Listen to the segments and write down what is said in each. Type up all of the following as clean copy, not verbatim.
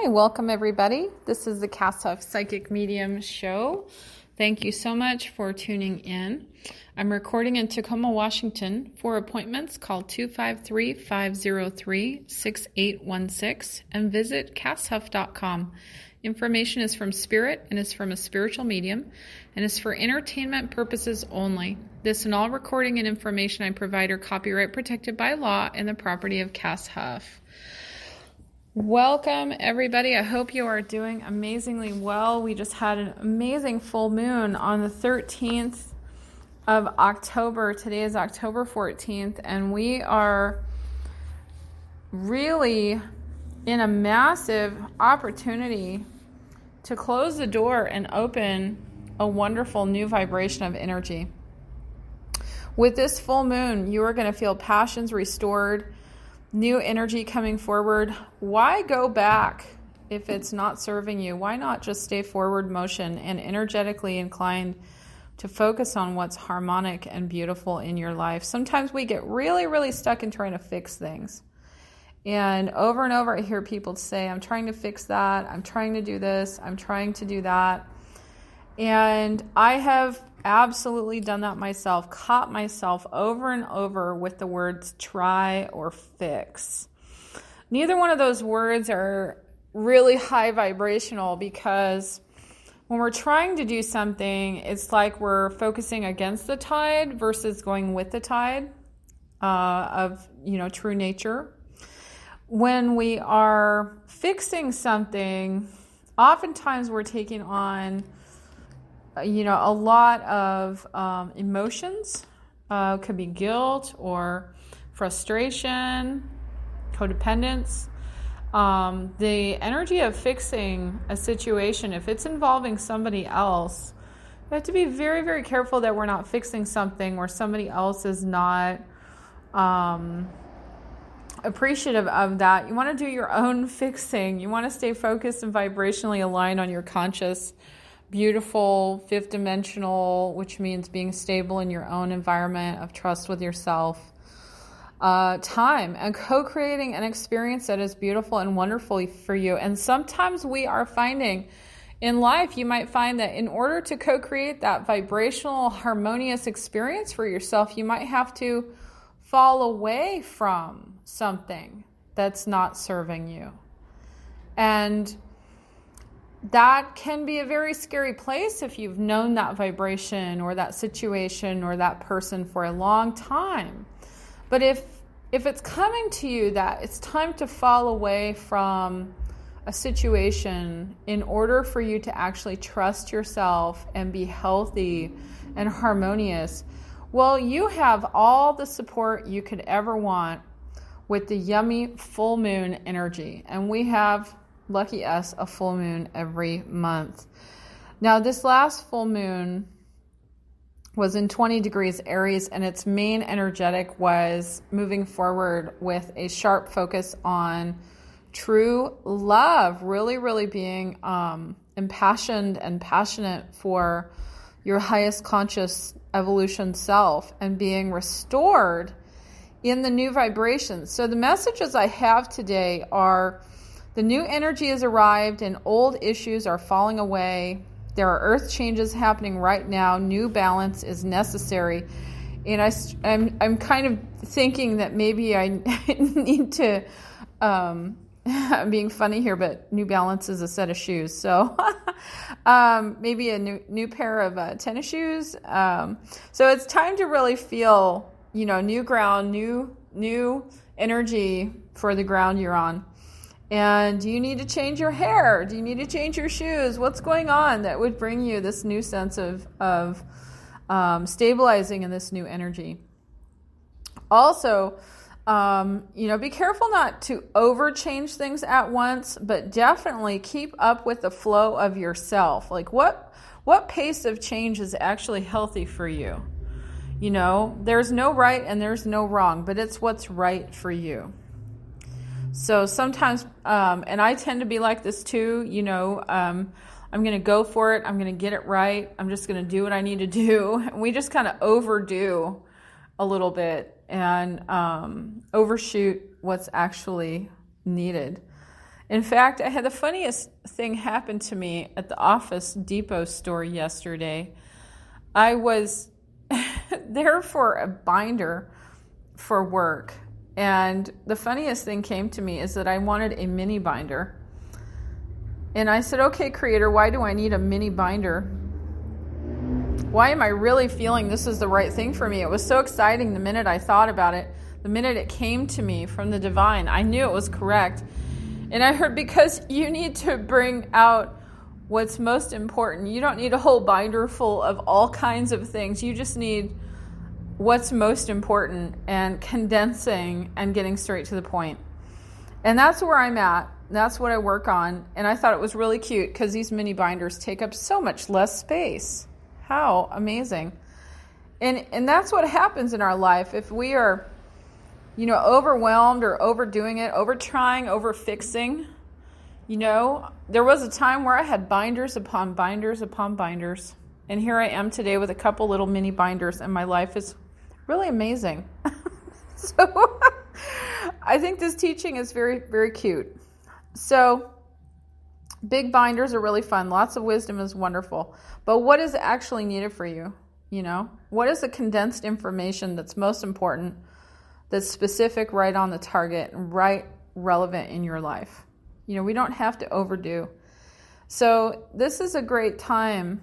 Hi, welcome everybody. This is the Kass Huff Psychic Medium show. Thank you so much for tuning in. I'm recording in Tacoma, Washington. For appointments, call 253-503-6816 and visit kasshuff.com. Information is from Spirit and is from a spiritual medium and is for entertainment purposes only. This and all recording and information I provide are copyright protected by law and the property of Kass Huff. Welcome everybody. I hope you are doing amazingly well. We just had an amazing full moon on the 13th of October. Today is October 14th, and we are really in a massive opportunity to close the door and open a wonderful new vibration of energy. With this full moon, you are going to feel passions restored, new energy coming forward. Why go back if it's not serving you? Why not just stay forward motion and energetically inclined to focus on what's harmonic and beautiful in your life? Sometimes we get really stuck in trying to fix things. And over I hear people say, I'm trying to fix that. I'm trying to do this. I'm trying to do that. And I have absolutely done that myself, caught myself over and over with the words try or fix. Neither one of those words are really high vibrational, because when we're trying to do something, it's like we're focusing against the tide versus going with the tide of true nature. When we are fixing something, oftentimes we're taking on a lot of emotions. Could be guilt or frustration, codependence. The energy of fixing a situation, if it's involving somebody else, you have to be very careful that we're not fixing something where somebody else is not appreciative of that. You want to do your own fixing. You want to stay focused and vibrationally aligned on your conscious, beautiful, fifth dimensional, which means being stable in your own environment of trust with yourself, time, and co-creating an experience that is beautiful and wonderful for you. And sometimes we are finding in life, you might find that in order to co-create that vibrational, harmonious experience for yourself, you might have to fall away from something that's not serving you. And that can be a very scary place if you've known that vibration or that situation or that person for a long time. But if it's coming to you that it's time to fall away from a situation in order for you to actually trust yourself and be healthy and harmonious, well, you have all the support you could ever want with the yummy full moon energy. And we have, lucky us, a full moon every month. Now, this last full moon was in 20 degrees Aries, and its main energetic was moving forward with a sharp focus on true love, really being impassioned and passionate for your highest conscious evolution self and being restored in the new vibrations. So the messages I have today are: the new energy has arrived and old issues are falling away. There are earth changes happening right now. New balance is necessary. And I'm kind of thinking that maybe I need to, I'm being funny here, but new balance is a set of shoes. So maybe a new pair of tennis shoes. So it's time to really feel, new ground, new energy for the ground you're on. And do you need to change your hair? Do you need to change your shoes? What's going on that would bring you this new sense of stabilizing in this new energy? Also, be careful not to over change things at once, but definitely keep up with the flow of yourself. Like what pace of change is actually healthy for you? There's no right and there's no wrong, but it's what's right for you. So sometimes, and I tend to be like this too, I'm going to go for it. I'm going to get it right. I'm just going to do what I need to do. And we just kind of overdo a little bit and overshoot what's actually needed. In fact, I had the funniest thing happen to me at the Office Depot store yesterday. I was there for a binder for work, and the funniest thing came to me is that I wanted a mini binder. And I said, okay, Creator, why do I need a mini binder? Why am I really feeling this is the right thing for me? It was so exciting the minute I thought about it, the minute it came to me from the divine. I knew it was correct. And I heard, because you need to bring out what's most important. You don't need a whole binder full of all kinds of things. You just need what's most important and condensing and getting straight to the point. And that's where I'm at. That's what I work on. And I thought it was really cute because these mini binders take up so much less space. How amazing. And that's what happens in our life. If we are, overwhelmed or overdoing it, over trying, over fixing, there was a time where I had binders upon binders upon binders. And here I am today with a couple little mini binders, and my life is really amazing. So I think this teaching is very, very cute. So big binders are really fun. Lots of wisdom is wonderful. But what is actually needed for you? What is the condensed information that's most important, that's specific, right on the target, and right relevant in your life? We don't have to overdo. So this is a great time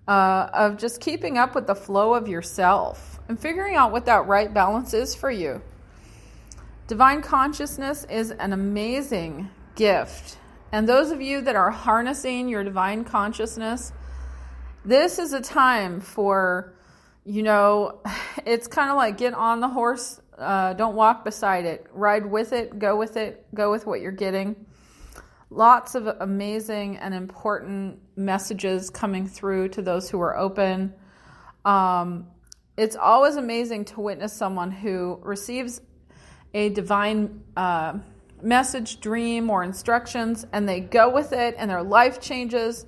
of just keeping up with the flow of yourself and figuring out what that right balance is for you. Divine consciousness is an amazing gift. And those of you that are harnessing your divine consciousness, this is a time for, it's kind of like get on the horse, don't walk beside it. Ride with it, go with what you're getting. Lots of amazing and important messages coming through to those who are open. It's always amazing to witness someone who receives a divine message, dream, or instructions, and they go with it, and their life changes,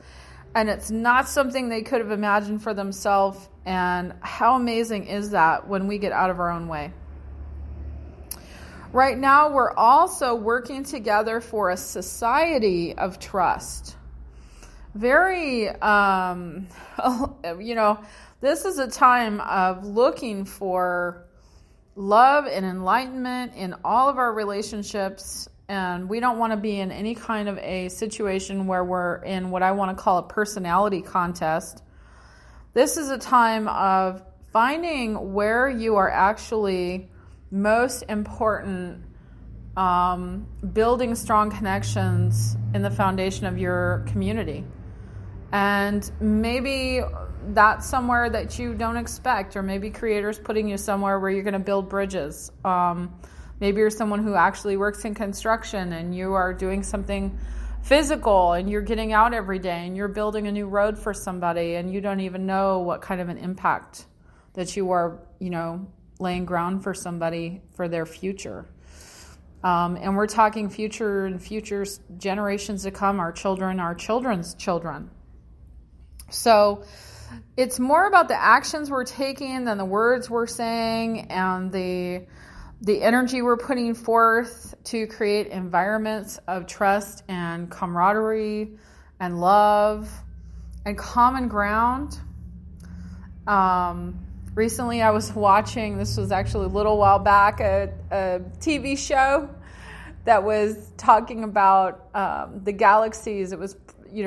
and it's not something they could have imagined for themselves. And how amazing is that when we get out of our own way? Right now, we're also working together for a society of trust. Very, this is a time of looking for love and enlightenment in all of our relationships. And we don't want to be in any kind of a situation where we're in what I want to call a personality contest. This is a time of finding where you are actually most important, building strong connections in the foundation of your community. And maybe that's somewhere that you don't expect, or maybe Creator's putting you somewhere where you're going to build bridges. Maybe you're someone who actually works in construction and you are doing something physical and you're getting out every day and you're building a new road for somebody and you don't even know what kind of an impact that you are, laying ground for somebody for their future. And we're talking future and future generations to come, our children, our children's children. So it's more about the actions we're taking than the words we're saying and the energy we're putting forth to create environments of trust and camaraderie and love and common ground. Recently I was watching, this was actually a little while back, a TV show that was talking about the galaxies. It was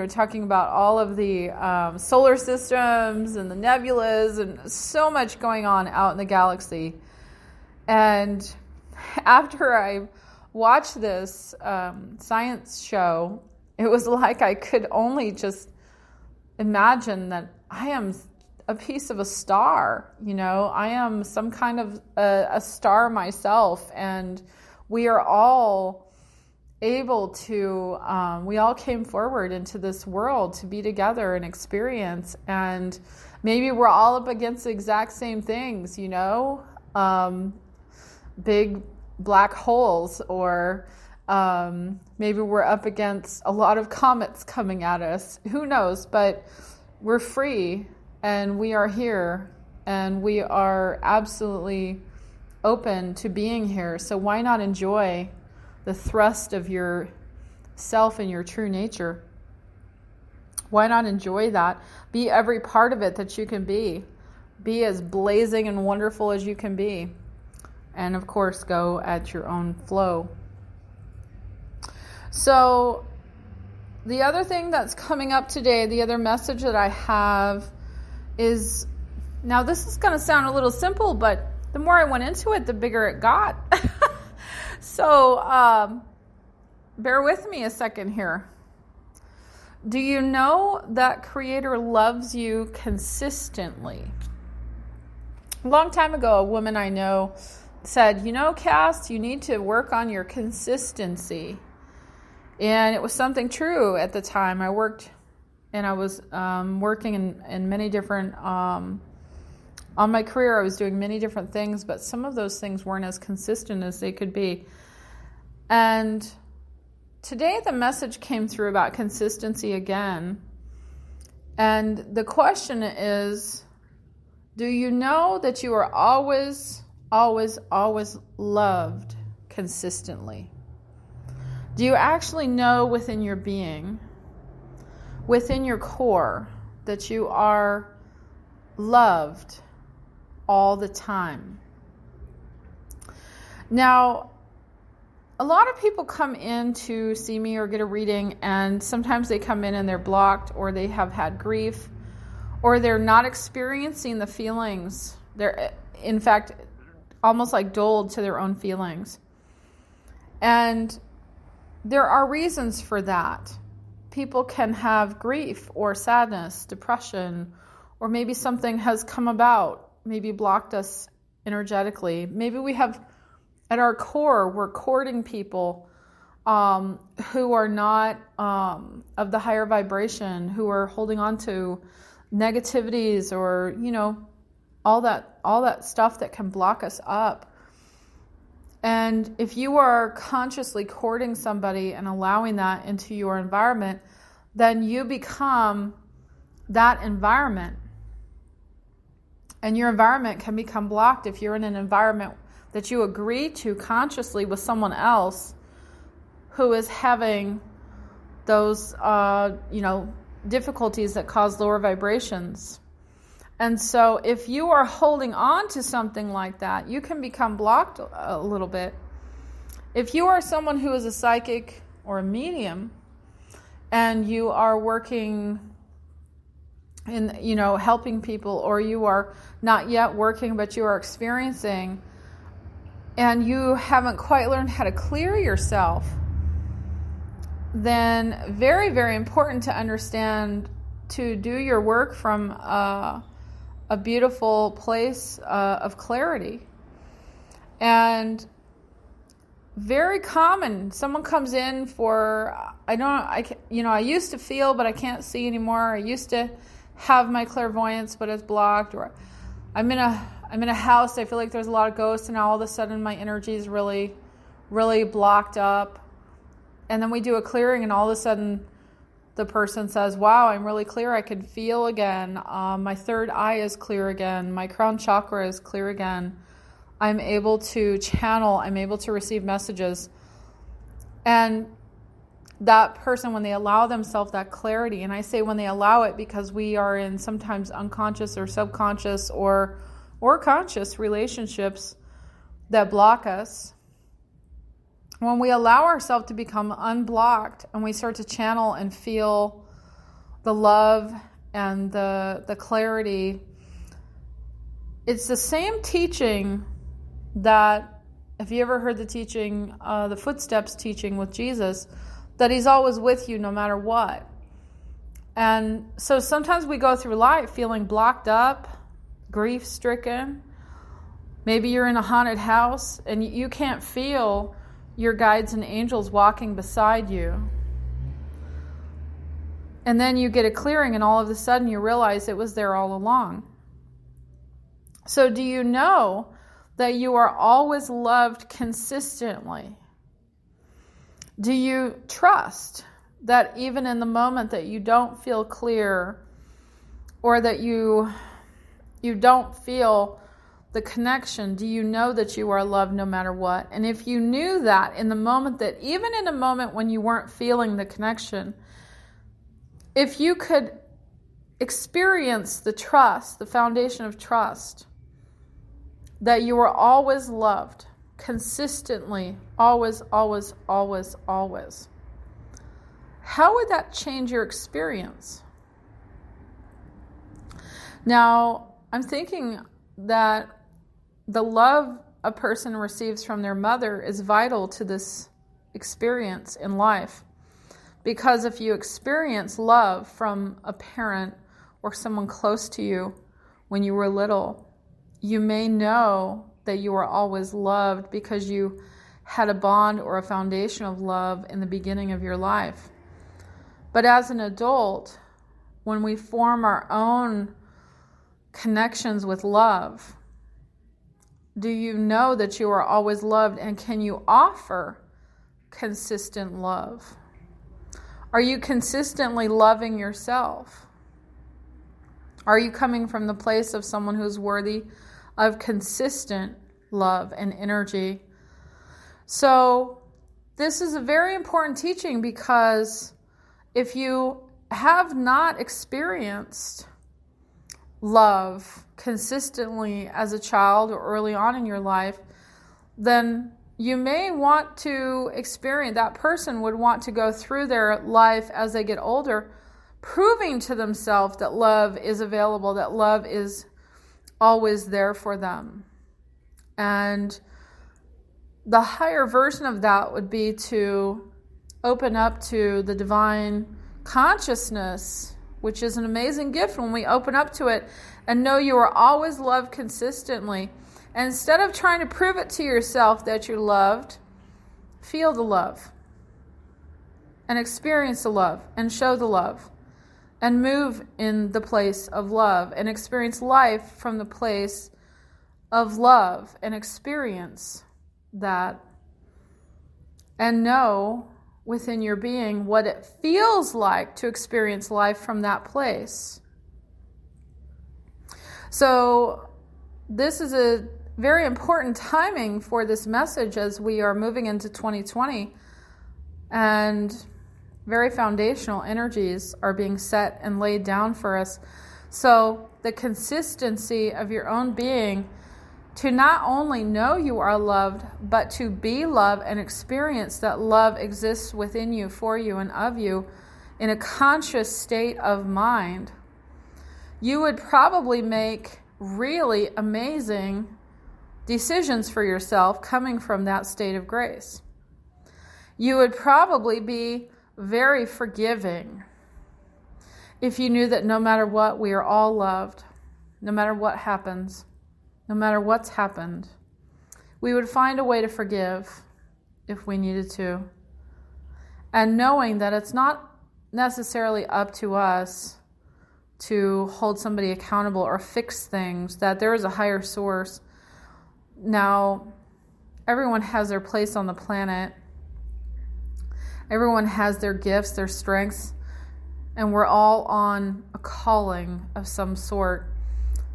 talking about all of the solar systems and the nebulas and so much going on out in the galaxy. And after I watched this science show, it was like I could only just imagine that I am a piece of a star. I am some kind of a star myself, and we are all able to, we all came forward into this world to be together and experience, and maybe we're all up against the exact same things, big black holes, or maybe we're up against a lot of comets coming at us. Who knows? But we're free, and we are here, and we are absolutely open to being here. So why not enjoy the thrust of your self and your true nature. Why not enjoy that? Be every part of it that you can be. Be as blazing and wonderful as you can be. And of course, go at your own flow. So the other thing that's coming up today, the other message that I have is, now this is going to sound a little simple, but the more I went into it, the bigger it got. So bear with me a second here. Do you know that Creator loves you consistently? A long time ago, a woman I know said, Kass, you need to work on your consistency. And it was something true at the time. I worked and I was working in many different, on my career, I was doing many different things, but some of those things weren't as consistent as they could be. And today the message came through about consistency again. And the question is, do you know that you are always, always, always loved consistently? Do you actually know within your being, within your core, that you are loved all the time? Now, a lot of people come in to see me or get a reading, and sometimes they come in and they're blocked, or they have had grief, or they're not experiencing the feelings. They're, in fact, almost like dulled to their own feelings. And there are reasons for that. People can have grief or sadness, depression, or maybe something has come about, maybe blocked us energetically. Maybe we have, at our core, we're courting people who are not of the higher vibration, who are holding on to negativities or, all that stuff that can block us up. And if you are consciously courting somebody and allowing that into your environment, then you become that environment. And your environment can become blocked if you're in an environment that you agree to consciously with someone else who is having those, difficulties that cause lower vibrations. And so if you are holding on to something like that, you can become blocked a little bit. If you are someone who is a psychic or a medium, and you are working in, helping people, or you are not yet working, but you are experiencing, and you haven't quite learned how to clear yourself, then very, very important to understand to do your work from a beautiful place of clarity. And very common, someone comes in for, I used to feel, but I can't see anymore. I used to have my clairvoyance, but it's blocked. Or I'm in a house, I feel like there's a lot of ghosts, and now all of a sudden my energy is really, really blocked up. And then we do a clearing, and all of a sudden the person says, wow, I'm really clear. I can feel again. My third eye is clear again. My crown chakra is clear again. I'm able to channel. I'm able to receive messages. And that person, when they allow themselves that clarity, and I say when they allow it because we are in sometimes unconscious or subconscious or conscious relationships that block us. When we allow ourselves to become unblocked and we start to channel and feel the love and the clarity, it's the same teaching that, if you ever heard the teaching, the footsteps teaching with Jesus, that he's always with you no matter what. And so sometimes we go through life feeling blocked up, grief-stricken. Maybe you're in a haunted house and you can't feel your guides and angels walking beside you. And then you get a clearing, and all of a sudden you realize it was there all along. So do you know that you are always loved consistently? Do you trust that even in the moment that you don't feel clear, or that you don't feel the connection, do you know that you are loved no matter what? And if you knew that in the moment, that even in a moment when you weren't feeling the connection, if you could experience the trust, the foundation of trust, that you are always loved, consistently, always, always, always, always, how would that change your experience? Now, I'm thinking that the love a person receives from their mother is vital to this experience in life. Because if you experience love from a parent or someone close to you when you were little, you may know that you were always loved because you had a bond or a foundation of love in the beginning of your life. But as an adult, when we form our own connections with love, do you know that you are always loved, and can you offer consistent love? Are you consistently loving yourself? Are you coming from the place of someone who's worthy of consistent love and energy? So this is a very important teaching, because if you have not experienced love consistently as a child or early on in your life, then you may want to experience, that person would want to go through their life as they get older, proving to themselves that love is available, that love is always there for them. And the higher version of that would be to open up to the divine consciousness, which is an amazing gift when we open up to it and know you are always loved consistently. And instead of trying to prove it to yourself that you're loved, feel the love and experience the love and show the love and move in the place of love and experience life from the place of love and experience that, and know within your being what it feels like to experience life from that place. So this is a very important timing for this message as we are moving into 2020, and very foundational energies are being set and laid down for us. So the consistency of your own being to not only know you are loved, but to be loved and experience that love exists within you, for you, and of you in a conscious state of mind, you would probably make really amazing decisions for yourself coming from that state of grace. You would probably be very forgiving if you knew that no matter what, we are all loved, no matter what happens, no matter what's happened. We would find a way to forgive if we needed to. And knowing that it's not necessarily up to us to hold somebody accountable or fix things, that there is a higher source. Now, everyone has their place on the planet. Everyone has their gifts, their strengths, and we're all on a calling of some sort.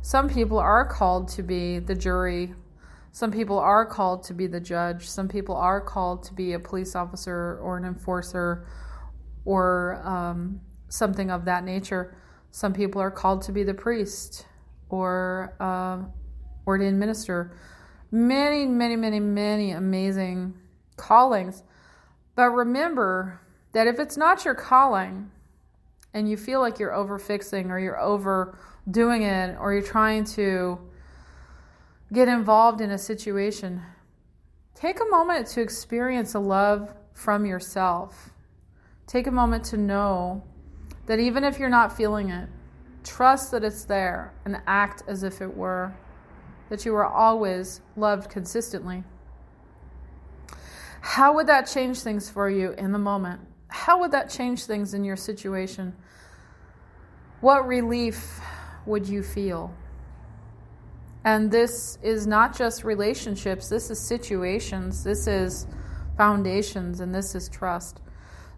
Some people are called to be the jury. Some people are called to be the judge. Some people are called to be a police officer or an enforcer or something of that nature. Some people are called to be the priest or ordained minister. Many, many, many, many amazing callings. But remember that if it's not your calling and you feel like you're over-fixing or you're overdoing it or you're trying to get involved in a situation, take a moment to experience a love from yourself. Take a moment to know that even if you're not feeling it, trust that it's there and act as if it were, that you are always loved consistently. How would that change things for you in the moment? How would that change things in your situation? What relief would you feel? And this is not just relationships, this is situations, this is foundations, and this is trust.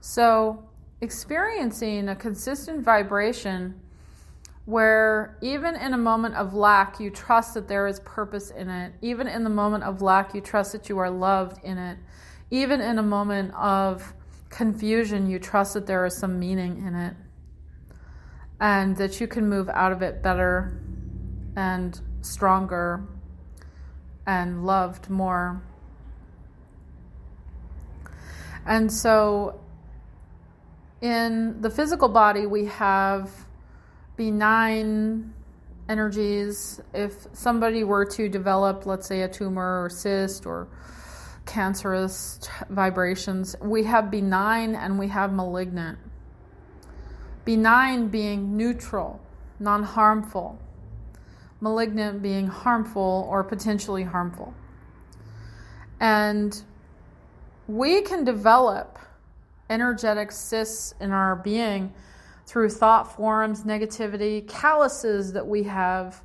So experiencing a consistent vibration where even in a moment of lack, you trust that there is purpose in it. Even in the moment of lack, you trust that you are loved in it. Even in a moment of confusion, you trust that there is some meaning in it, and that you can move out of it better and stronger and loved more. And so in the physical body, we have benign energies. If somebody were to develop, let's say, a tumor or cyst or cancerous vibrations, we have benign and we have malignant. Benign being neutral, non-harmful. Malignant being harmful or potentially harmful. And we can develop energetic cysts in our being through thought forms, negativity, calluses that we have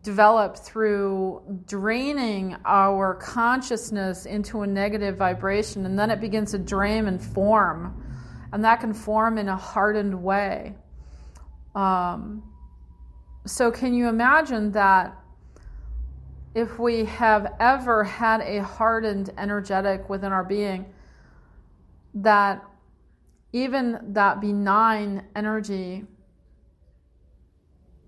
developed through draining our consciousness into a negative vibration, and then it begins to drain and form, and that can form in a hardened way. So can you imagine that if we have ever had a hardened energetic within our being, that even that benign energy,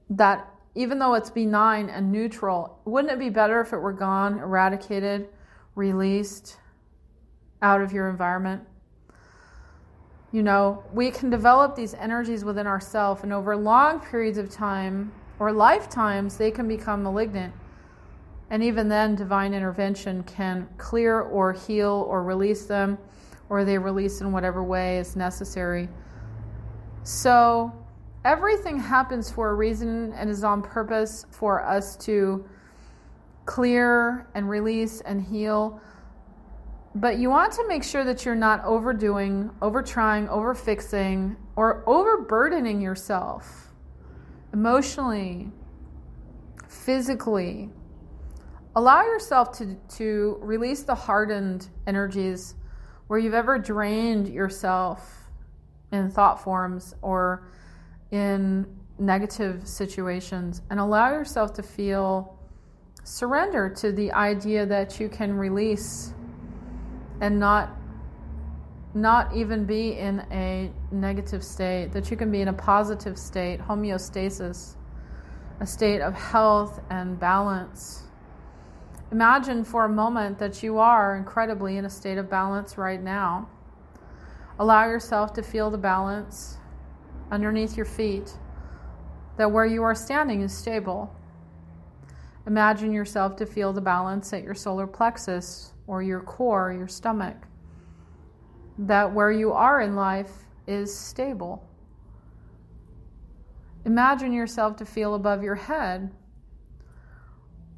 that even though it's benign and neutral, wouldn't it be better if it were gone, eradicated, released out of your environment? You know, we can develop these energies within ourselves, and over long periods of time or lifetimes, they can become malignant. And even then, divine intervention can clear or heal or release them, or they release in whatever way is necessary. So everything happens for a reason and is on purpose for us to clear and release and heal. But you want to make sure that you're not overdoing, overtrying, overfixing, or overburdening yourself emotionally, physically. Allow yourself to release the hardened energies where you've ever drained yourself in thought forms or in negative situations, and allow yourself to feel surrender to the idea that you can release and not even be in a negative state, that you can be in a positive state, homeostasis, a state of health and balance. Imagine for a moment that you are incredibly in a state of balance right now. Allow yourself to feel the balance underneath your feet, that where you are standing is stable. Imagine yourself to feel the balance at your solar plexus or your core, your stomach, that where you are in life is stable. Imagine yourself to feel above your head,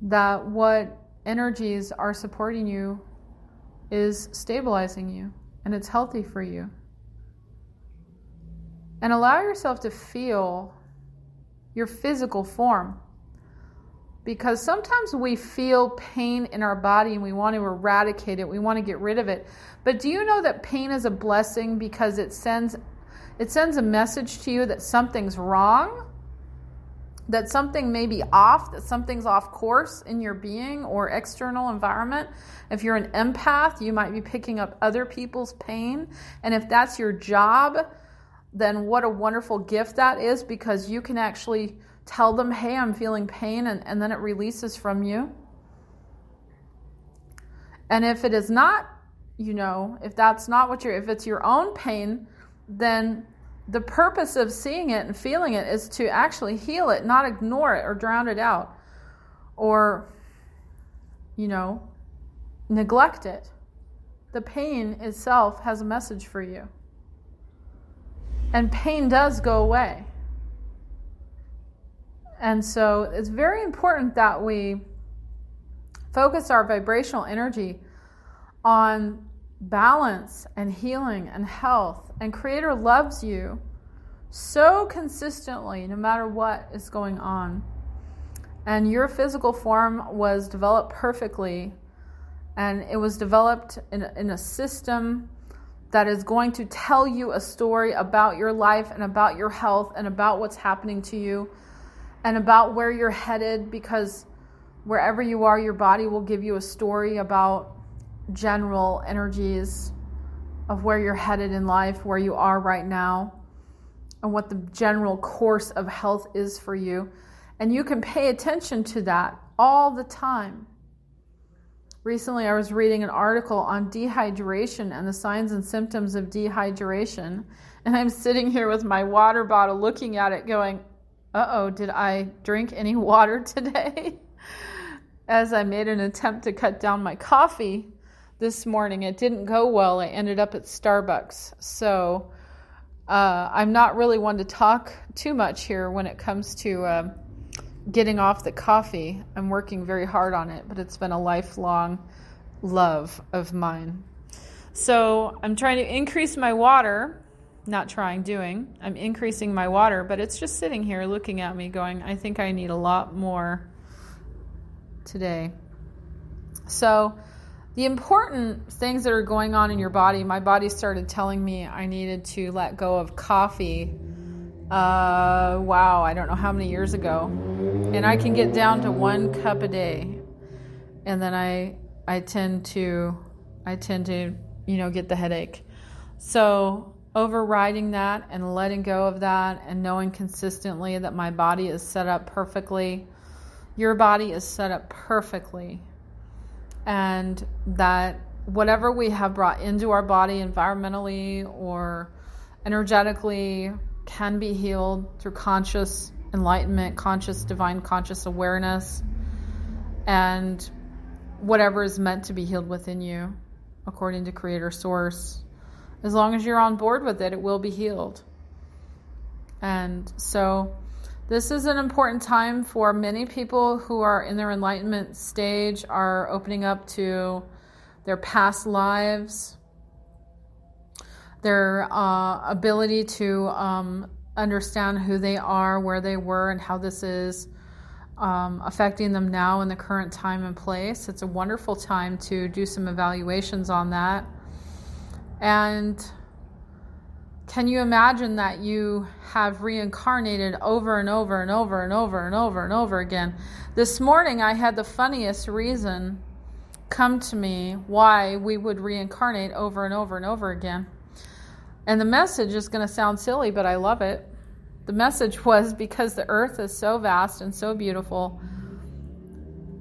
that what energies are supporting you is stabilizing you and it's healthy for you. And allow yourself to feel your physical form, because sometimes we feel pain in our body and we want to eradicate it, we want to get rid of it. But do you know that pain is a blessing, because it sends a message to you that something's wrong, that something may be off, that something's off course in your being or external environment. If you're an empath, you might be picking up other people's pain. And if that's your job, then what a wonderful gift that is, because you can actually tell them, hey, I'm feeling pain, and then it releases from you. And if it is not, if that's not if it's your own pain, then the purpose of seeing it and feeling it is to actually heal it, not ignore it or drown it out or, neglect it. The pain itself has a message for you. And pain does go away. And so it's very important that we focus our vibrational energy on balance and healing and health. And Creator loves you so consistently, no matter what is going on. And your physical form was developed perfectly, and it was developed in a system that is going to tell you a story about your life and about your health and about what's happening to you and about where you're headed, because wherever you are, your body will give you a story about general energies of where you're headed in life, where you are right now, and what the general course of health is for you. And you can pay attention to that all the time. Recently, I was reading an article on dehydration and the signs and symptoms of dehydration. And I'm sitting here with my water bottle looking at it going, uh-oh, did I drink any water today? As I made an attempt to cut down my coffee this morning, it didn't go well. I ended up at Starbucks. So I'm not really one to talk too much here when it comes to getting off the coffee. I'm working very hard on it, but it's been a lifelong love of mine. So I'm trying to increase my water, I'm increasing my water, but it's just sitting here looking at me going, I think I need a lot more today. So the important things that are going on in your body, my body started telling me I needed to let go of coffee. I don't know how many years ago. And I can get down to 1 cup a day. And then I tend to, get the headache. So overriding that and letting go of that and knowing consistently that my body is set up perfectly. Your body is set up perfectly. And that whatever we have brought into our body environmentally or energetically can be healed through conscious enlightenment, conscious divine conscious awareness, and whatever is meant to be healed within you according to Creator Source. As long as you're on board with it, it will be healed. And so this is an important time for many people who are in their enlightenment stage, are opening up to their past lives, their ability to understand who they are, where they were, and how this is affecting them now in the current time and place. It's a wonderful time to do some evaluations on that. And can you imagine that you have reincarnated over and over and over and over and over and over again? This morning I had the funniest reason come to me why we would reincarnate over and over and over again. And the message is going to sound silly, but I love it. The message was because the earth is so vast and so beautiful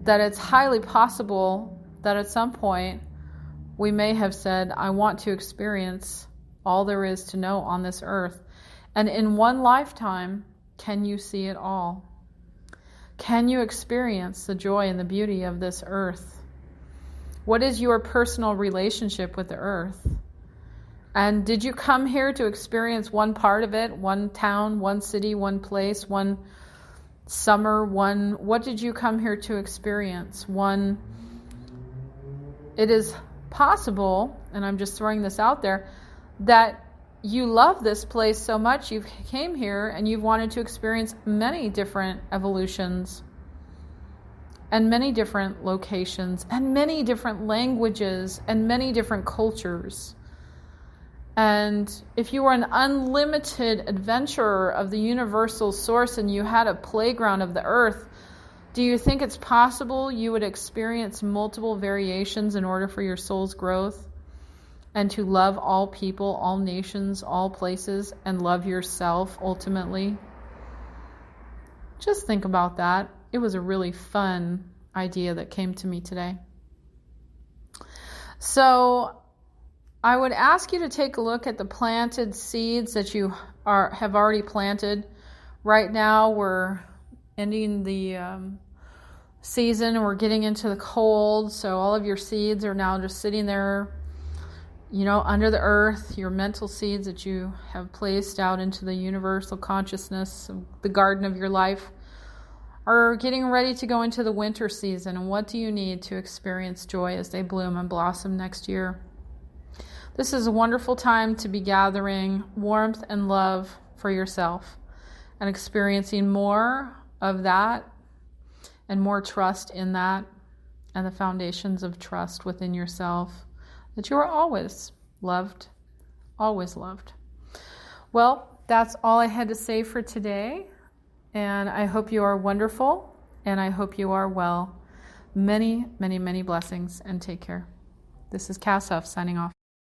that it's highly possible that at some point we may have said, I want to experience all there is to know on this earth. And in one lifetime, can you see it all? Can you experience the joy and the beauty of this earth? What is your personal relationship with the earth? And did you come here to experience one part of it, one town, one city, one place, one summer, what did you come here to experience? It is possible, and I'm just throwing this out there, that you love this place so much you came here and you've wanted to experience many different evolutions and many different locations and many different languages and many different cultures. And if you were an unlimited adventurer of the universal source and you had a playground of the earth, do you think it's possible you would experience multiple variations in order for your soul's growth? And to love all people, all nations, all places, and love yourself ultimately? Just think about that. It was a really fun idea that came to me today. So I would ask you to take a look at the planted seeds that you have already planted. Right now we're ending the season and we're getting into the cold, so all of your seeds are now just sitting there, under the earth. Your mental seeds that you have placed out into the universal consciousness of the garden of your life are getting ready to go into the winter season. And what do you need to experience joy as they bloom and blossom next year? This is a wonderful time to be gathering warmth and love for yourself and experiencing more of that and more trust in that and the foundations of trust within yourself, that you are always loved always loved. Well, that's all I had to say for today. And I hope you are wonderful, and I hope you are well. Many, many, many blessings, and take care. This is Kass Huff signing off.